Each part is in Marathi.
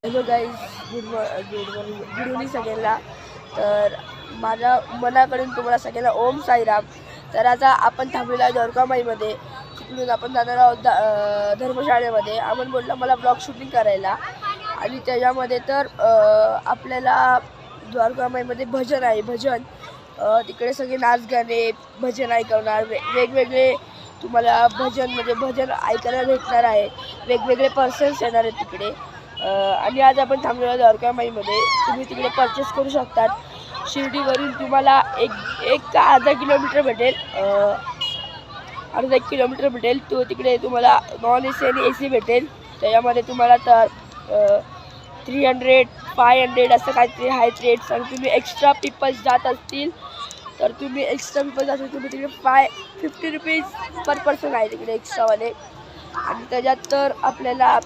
Hello guys, good morning, good evening सगळ्यांना. तर माझ्या मनाकडून तुम्हाला सगळ्यांना ओम साईराम. तर आता आपण थांबलेलो आहे द्वारकामाईमध्ये. तिकडून आपण जाणार आहोत धर्मशाळेमध्ये. आपण बोलला मला ब्लॉग शूटिंग करायला, आणि त्याच्यामध्ये तर आपल्याला द्वारकामाईमध्ये भजन आहे. भजन तिकडे सगळे नाच गाणे भजन ऐकवणार. वेगवेगळे तुम्हाला भजन म्हणजे भजन ऐकायला भेटणार आहे. वेगवेगळे पर्सन्स येणार आहेत तिकडे. आणि आज आपण थांबलेलो द्वारकामाईमध्ये. तुम्ही तिकडे परचेस करू शकतात. शिर्डीवरून तुम्हाला एक अर्धा किलोमीटर भेटेल. अर्धा किलोमीटर भेटेल. तो तिकडे तुम्हाला नॉन AC आणि AC भेटेल. त्याच्यामध्ये तुम्हाला तर 300 500 असं काहीतरी आहेत रेट्स. आणि तुम्ही एक्स्ट्रा पीपल्स जात असतील तर तुम्ही एक्स्ट्रा पीपल्स असेल तुम्ही तिकडे 50 रुपीज पर पर्सन आहे तिकडे एक्स्ट्रावाले. आणि त्याच्यात तर आपल्याला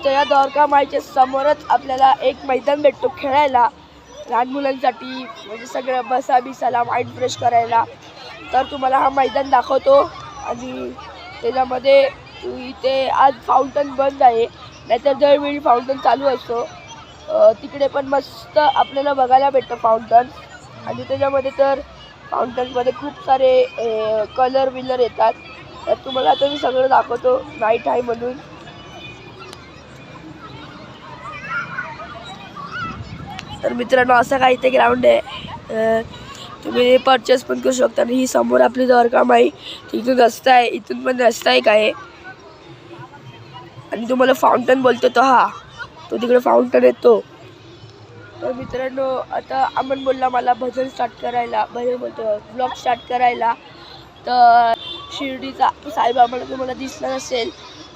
त्या द्वारकामाईच्या समोरच आपल्याला एक मैदान भेटतो खेळायला लहान मुलांसाठी. म्हणजे सगळं बसा बिसाला माइंड फ्रेश करायला. तर तुम्हाला हा मैदान दाखवतो. आणि त्याच्यामध्ये इथे आज फाउंटन बंद आहे, नाहीतर दरवेळी फाउंटन चालू असतो. तिकडे पण मस्त आपल्याला बघायला भेटतं फाउंटन. आणि त्याच्यामध्ये तर फाउंटनमध्ये खूप सारे कलर विलर येतात. तर तुम्हाला आता मी सगळं दाखवतो. नाईट आहे म्हणून. तर मित्रांनो, असं काही ते ग्राउंड आहे. तुम्ही परचेस पण करू शकता. आणि ही समोर आपली द्वारकामाई. तिथून रस्ता आहे, इथून पण रस्ता एक आहे. आणि तुम्हाला फाउंटन बोलतो तो तिकडे फाउंटन येतो. तर मित्रांनो, आता अमन बोलला मला भजन बोलतो ब्लॉग स्टार्ट करायला. तर शिर्डीचा साईबाबाला तुम्हाला दिसला नसेल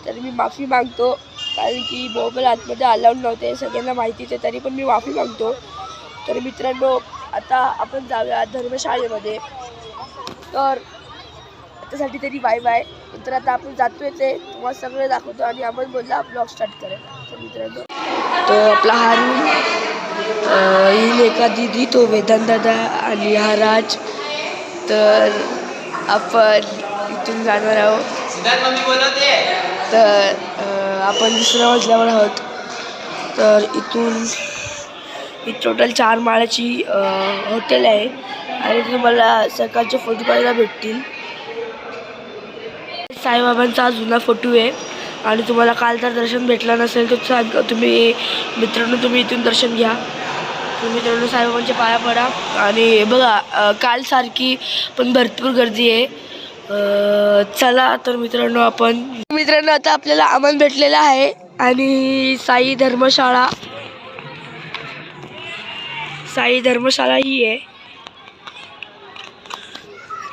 तर मी माफी मागतो, कारण की मोबाईल आतमध्ये अलाउड नव्हते. सगळ्यांना माहितीच आहे, तरी पण मी माफी मागतो. तर मित्रांनो, आता आपण जाऊया धर्मशाळेमध्ये. तर त्यासाठी तरी बाय बाय. तर आता आपण जातोय, ते तुम्हाला सगळं दाखवतो. आणि आपण बोलला ब्लॉग स्टार्ट करायला. तर मित्रांनो, तो आपला हा रूम, ही लेखा दिदी, तो वेदांत दादा आणि हा राज. तर आपण इथून जाणार आहोत. तर आपण दुसऱ्या मजल्यावर आहोत. तर इथून ही टोटल 4 माळ्याची हॉटेल आहे. आणि तुम्हाला सकाळचे फोटो पाहायला भेटतील. साईबाबांचा जुना फोटो आहे. आणि तुम्हाला काल तर दर्शन भेटलं नसेल तर तुम्ही मित्रांनो, तुम्ही इथून दर्शन घ्या. तर मित्रांनो, साईबाबांच्या पाया पडा. आणि बघा, कालसारखी पण भरपूर गर्दी आहे. चला तर मित्रांनो, आता आपल्याला अमन भेटलेला आहे. आणि साई धर्मशाळा ही आहे.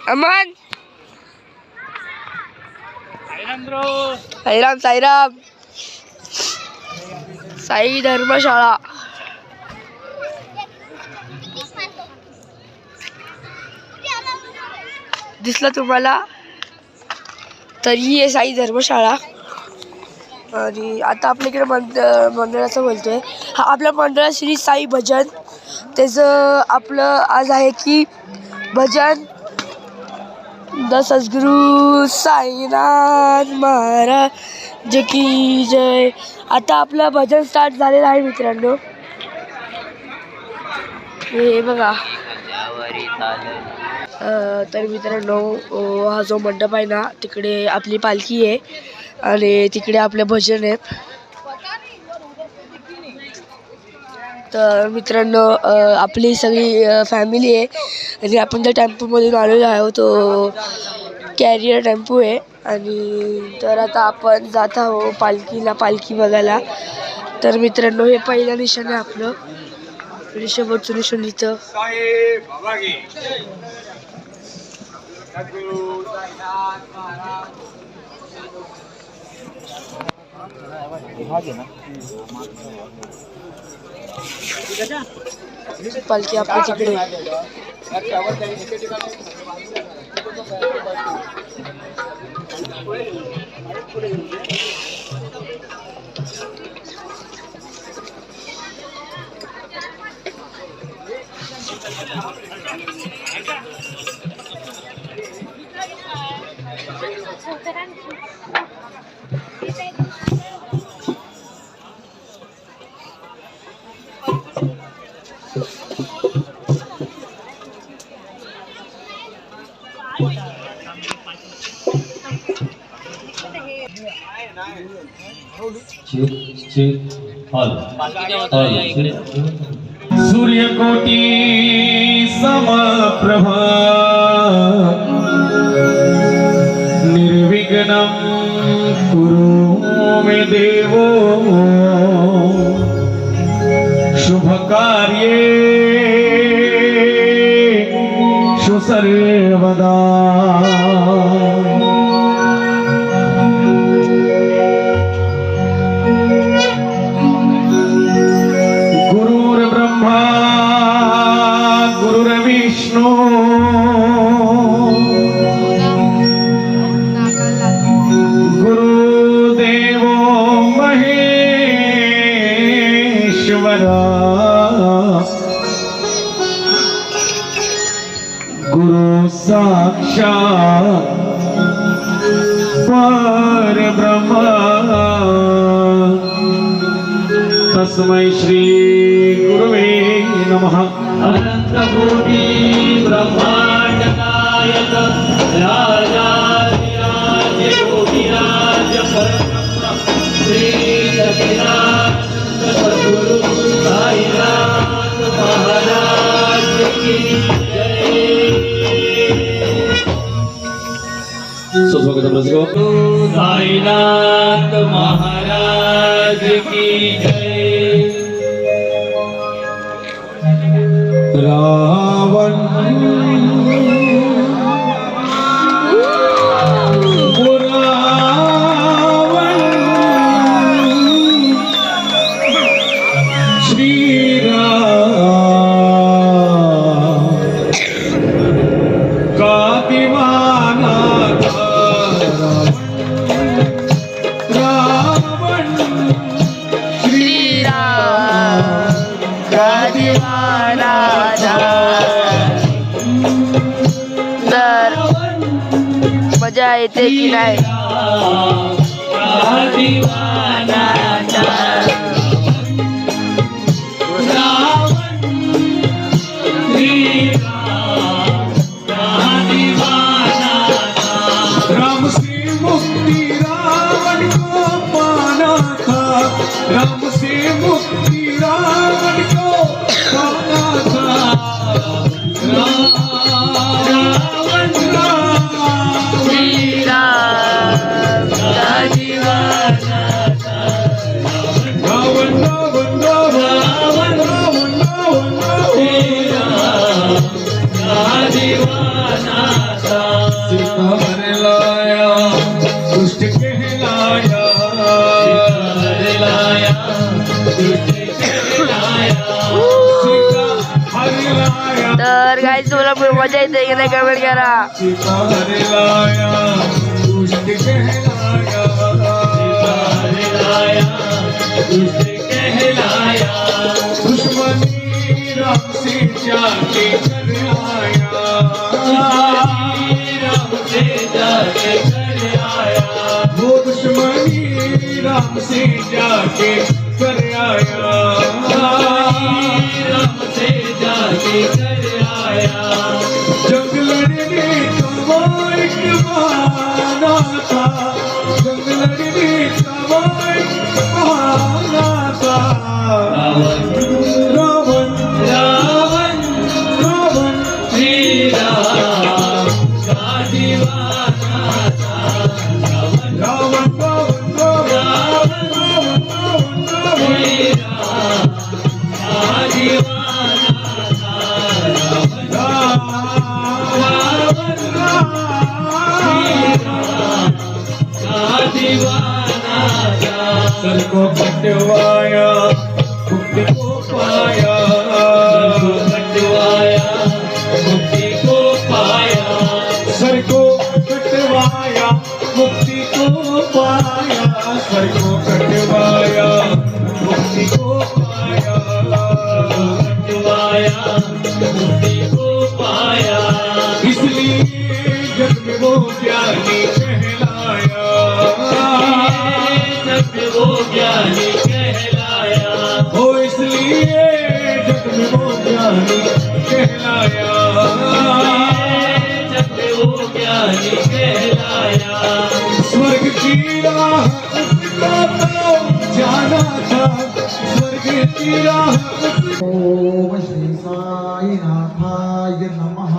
अमन, साईराम. साई धर्मशाळा. दिसलं तुम्हाला? तर ही आहे साई धर्मशाळा. आणि आता आपल्याकडे मंडळाचं बोलतोय. हा आपल्या मंडळात श्री साई भजन. त्याचं आपलं आज आहे की भजन द सद्गुरू साईनाथ महाराज की जय. आता आपलं भजन स्टार्ट झालेलं आहे मित्रांनो. हे बघा. तर मित्रांनो, हा जो मंडप आहे ना, तिकडे आपली पालखी आहे. आणि तिकडे आपले भजन आहेत. तर मित्रांनो, आपली सगळी फॅमिली आहे. आणि आपण ज्या टेम्पोमधून आलेलो आहोत तो कॅरियर टेम्पो आहे. आणि तर आता आपण जात आहोत पालखी बघायला. तर मित्रांनो, हे पहिलं निशाण आहे आपलं. ऋषभचं निशाण इथं. पालखी आपल्या तिकडे. सूर्यकोटी समप्रभ निर्विघ्नं कुरु मे देवो शुभकार्ये सर्वदा। गुरुर्ब्रह्मा गुरुर्विष्णु गुरुदेवो महेश्वरा गुरु साक्षात् परब्रह्म तस्मै श्री गुरुवे नमः। अनंत कोटि ब्रह्मांड नायक राजाधिराज योगिराज परब्रह्म श्री सच्चिदानंद सद्गुरु साईनाथ महाराज की साईनाथ महाराज की जय। रावण श्री राम का दीवाना तर मजा येते की नाही? राम से मुक्ति रावण को पाना था, राम से मुक्ति रावण को पाना था। दुष्ट कहलाया तर गाईस तुम्हाला मजा येते की नाही कमेंट करा। दुष्ट कहलाया दुश्मनी राम से जाके कर आया, राम से जाके कर आया। वो दुश्मनी राम से जाके कर आया, राम से जाके कर आया। जंग लड़ने का वो एक बहाना था, जंग लड़ने का वो एक बहाना था। रावण रावण रावण रावण श्री राम का दीवाना था। रावण रावण रावण रावण श्री राम का दीवाना था। रावण का दीवाना था। सर को कटवाया मुक्ति को पाया, कटवाया मुक्ति को पाया। सर को कटवाया मुक्ति को पाया, सर को कटवाया मुक्ति को पाया, कटवाया मुक्ति को पाया। इसलिए जग में वो ज्ञानी कहलाया, जग में वो ज्ञानी कहलाया। हो इसलिए जग में वो ज्ञानी कहलाया, जग में वो ज्ञानी कहलाया। स्वर्ग स्वर्ग की राह उपताता जाना था स्वर्ग की राह ओम श्री साई नाथाय नमः।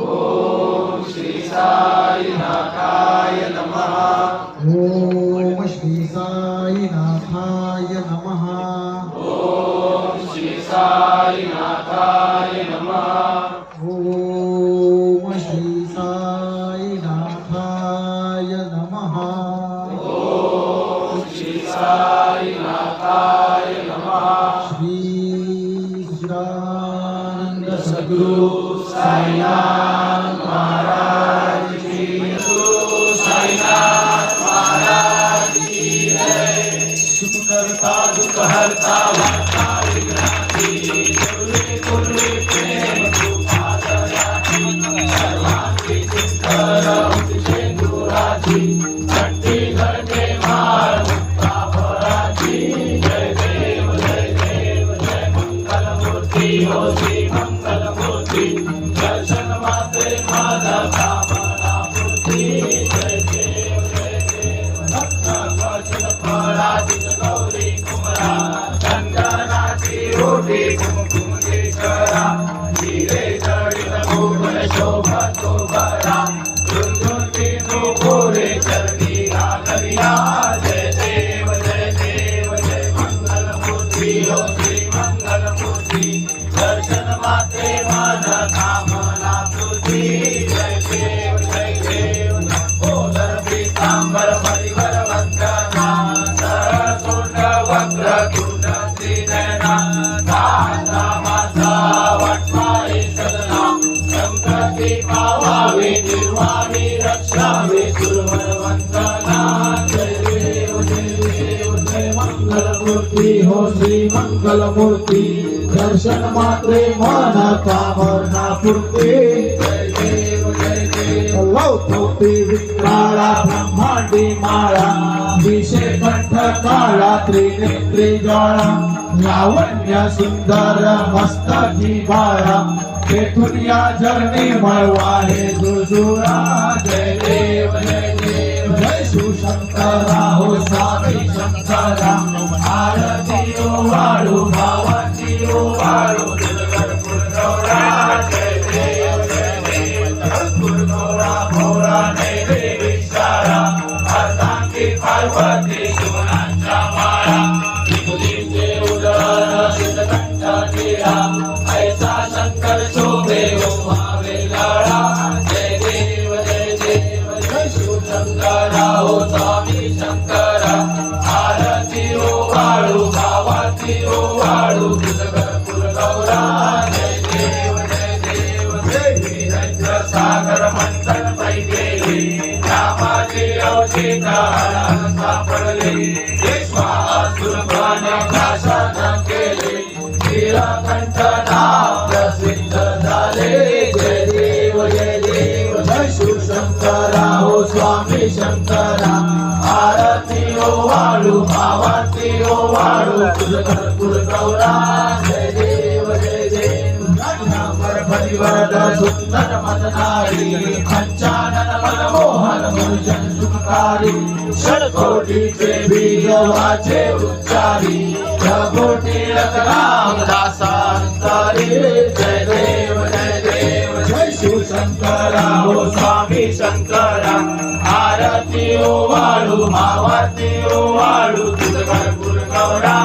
ओम श्री साई नाथाय नमः। ओम श्री साई नाथाय नमः। ओम श्री साई नाथाय नमः। ओम श्री साई नाथाय नमः। ओम श्री साई नाथाय नमः। श्री सच्चिदानंद सद्गुरु साईनाथ महाराज की सद्गुरु साईनाथ महाराज की जय। सुख करता दुख हरता वार्ता विघ्नाची कुर्वे कुर्वे प्रेम कृपा दयाची सर्वांची चिंतन उदिशे गुराची घंटी घडते माळ मुक्ता फळाची जय देव जय मंगलमूर्ती हो श्री मंगलमूर्ती दर्शन मात्रे माझा कामना पूर्ती जय देव भक्त वचन फळातीत गौरी कुमरा चंदनाची रोटी कुमकुम केशरा हिरे जडित भूगल शोभतो बरा झुंझुंती गोरे चरणी घालरिया जय देव जय मंगलमूर्ती हो श्री मंगलमूर्ती दर्शन मात्रे माझा कामना पूर्ती जय देव ओदर पीतांबर परिवर वंदना सरसुंड वक्र तुंड त्रिनयना दाता माझा वटवाई सदना संकटी पावावे निर्वाणी रक्षावे सुरवर वंदना जय मंगलमूर्ती हो श्री मंगलमूर्ती दर्शन मात्रे मना कामना पूर्ती जय देव लौकिक विक्राळा ब्रह्मांडी माळा विषे कंठ काळा त्रिनेत्री ज्वाळा लावण्य सुंदर मस्तकी बाळा तेथून या जर्नी मळवा हे जुजुळा जय देव जय शिवशंकरा हो स्वामी शंकरा आरती ओ वाळू भावाची ओ वाळू दिलगडपूर गौरा जय देव पुरगौरा भोरा नैरे विचारा अर्धांगी पार्वती शिवनांच्या माळा विभूतीचे उदर सिद्धकंठ टिळा ऐसा शंकर शोभे ओमावे लाळा जय देव जय शिवशंकरा हो स्वामी शंकरा आरती ओ वाळू भावाची ओ वाळू दिलगडपूर गौरा जय देव वीरेंद्र सागर मंथन पैकेले रामाचे अवशेष सापडले विश्वासुरभाने भाषण केले नीलकंठ नाव प्रसिद्ध झाले जय देव जय शिवशंकरा हो स्वामी शंकरा आरती ओ वाळू भावाती ओ वाळू तुझ गौरा जय देव परिवरद सुंदर मदनारी पंचानन मनमोहन मुर्जन सुखकारी षडकोटीचे बीज वाचे उच्चारी कोटी रत्नाम दासांतारी जय देव जय शिवशंकरा हो स्वामी शंकरा आरती ओ वाळू भावाती ओ वाळू तुझ भरपूर गौरा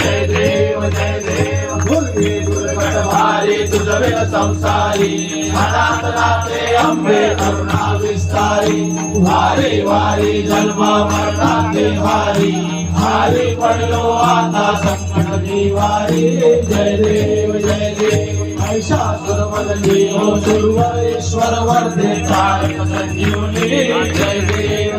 जय देव भारी तुझ वेळ संसारी अनाथ नाथे अंबे करुणा विस्तारी वारी वारी जन्म मरणाचे भारी भारी पडलो आता संकट निवारी जय देव महिषासुरमर्दिनी हो सुरवरेश्वर वर्धे तारक संजीवनी जय देव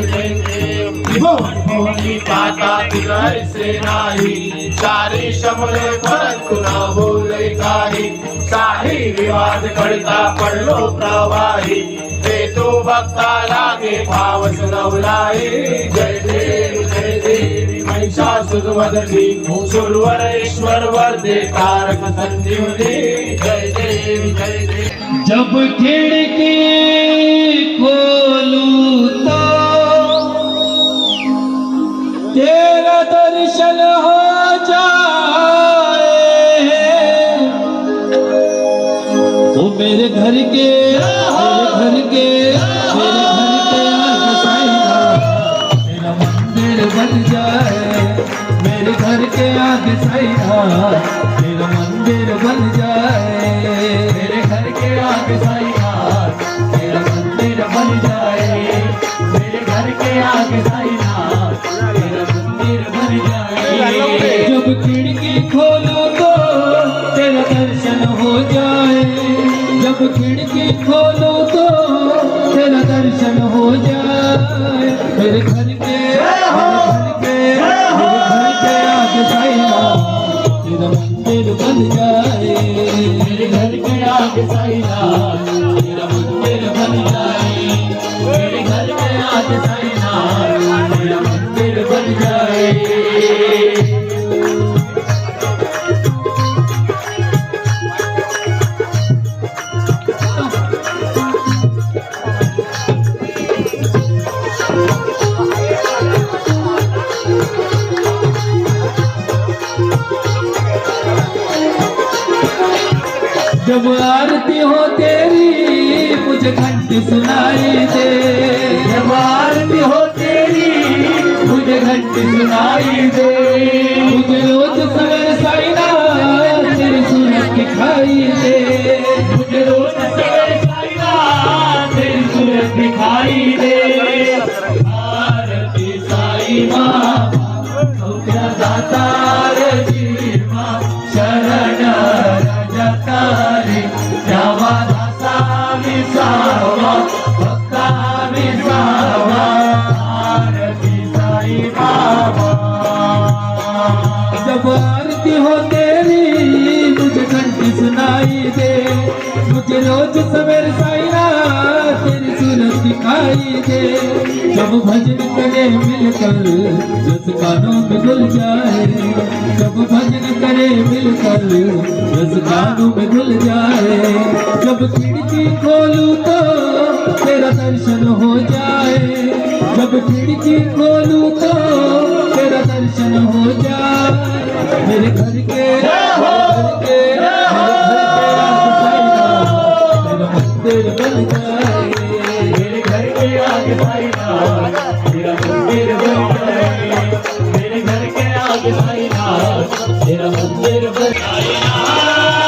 भुवनी पाता तुझा ऐसे नाही चारी शमले परंतु न बोले काही विवाद घडता पडलो प्रवाही ते तो भक्ता लागे भाव सुरवलाई जय देवी महिषासुरमर्दिनी सुरवरेश्वर वर्धे तारक संजीवनी जय देवी जब खिड़की खोलूं तो दर्शन हो जाए ओ मेरे घर के मेरे घर के आगे साईं मेरा मंदिर बन जाए मेरे घर के आगे साईं मेरा मंदिर बन जाए मेरे घर के आगे साईं मेरा मंदिर बन जाए मेरे घर के आगे साईं मेरा मंदिर बन जाए जब खिड़की खोलो तो तेरा दर्शन हो जाए जब खिड़की खोलो तो तेरा दर्शन हो जाए मेरे घर के आगे साईं तेरा मंदिर बन जाए मेरे घर के आगे साईं तेरा मंदिर बन जाए मेरे घर के आगे साईं तेरा मंदिर बन जाए जब आरती हो तेरी मुझे घंटी सुनाई दे जब आरती हो तेरी मुझे घंटी सुनाई दे मुझे रोज सवेरे साईना तेरी सूरत दिखाई दे मुझे रोज सवेरे साईना तेरी सूरत दिखाई दे आरती साईं माँ तेरा दातार जी माँ शरण तारे जावा दासा विसावा भक्ता विसावा आरती साईं बाबा जब आरती हो तेरी मुझे घंटी सुनाई दे मुझे रोज सवेरे साईं तेरी सूरत दिखाई दे जब भजन करे मिलकर जस कानों में घुल जाए जब भजन करे मिलकर जस कानों में घुल जाए जब खिड़की खोलूं तो तेरा दर्शन हो जाए जब खिड़की खोलूं तो तेरा दर्शन हो जाए मेरे घर के मेरा मंदिर बन जाए मेरे घर के आगे साईं तेरा मंदिर बन जाए मेरे घर के आगे साईं तेरा मंदिर बन जाए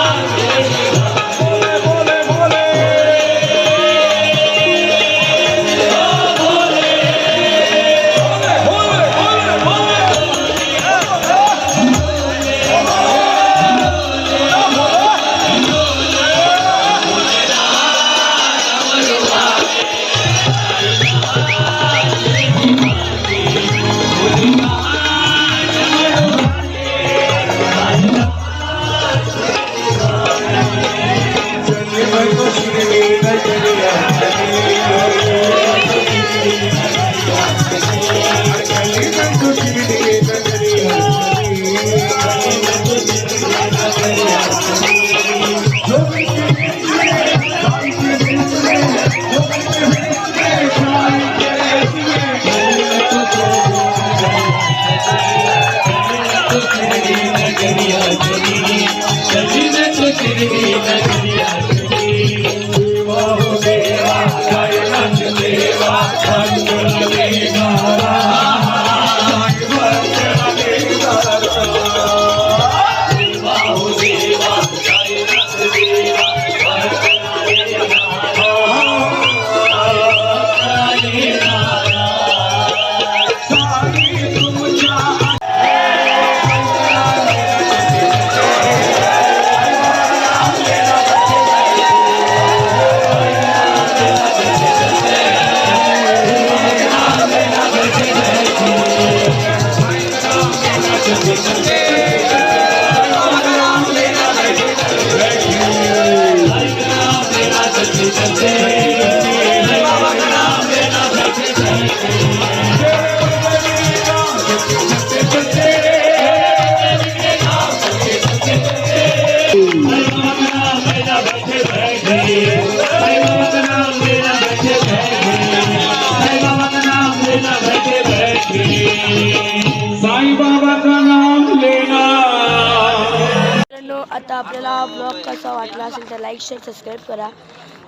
आता आपल्याला हा ब्लॉग कसा वाटला असेल तर लाईक शेअर सबस्क्राईब करा.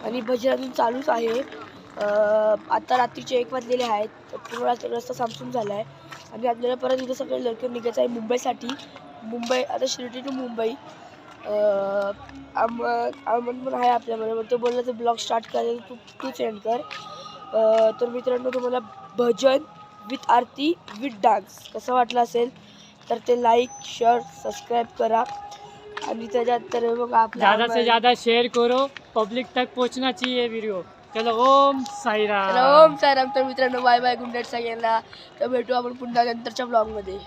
आणि भजन अजून चालूच आहे. आता रात्रीचे 1 वाजलेले आहेत. तर पूर्ण रस्ता सामसूम झाला आहे आणि आपल्याला परत इथं सगळं लवकर निघायचं आहे मुंबईसाठी. मुंबई आता शिर्डी टू मुंबई. अमन पण आहे आपल्याबरोबर. तो बोलला तर ब्लॉग स्टार्ट करायला तू सेंड कर. तर मित्रांनो तुम्हाला भजन विथ आरती विथ डान्स कसं वाटलं असेल तर ते लाईक शेअर सबस्क्राईब करा. आणि त्याच्यात तर मग ज़्यादा से ज़्यादा शेयर करो, पब्लिक तक पहुंचना चाहिए वीडियो. चलो ओम साईराम. ओम साईराम. तर मित्रांनो बाय बाय गुड नाईट सगळ्यांना. तर भेटू आपण पुन्हा नंतरच्या ब्लॉगमध्ये.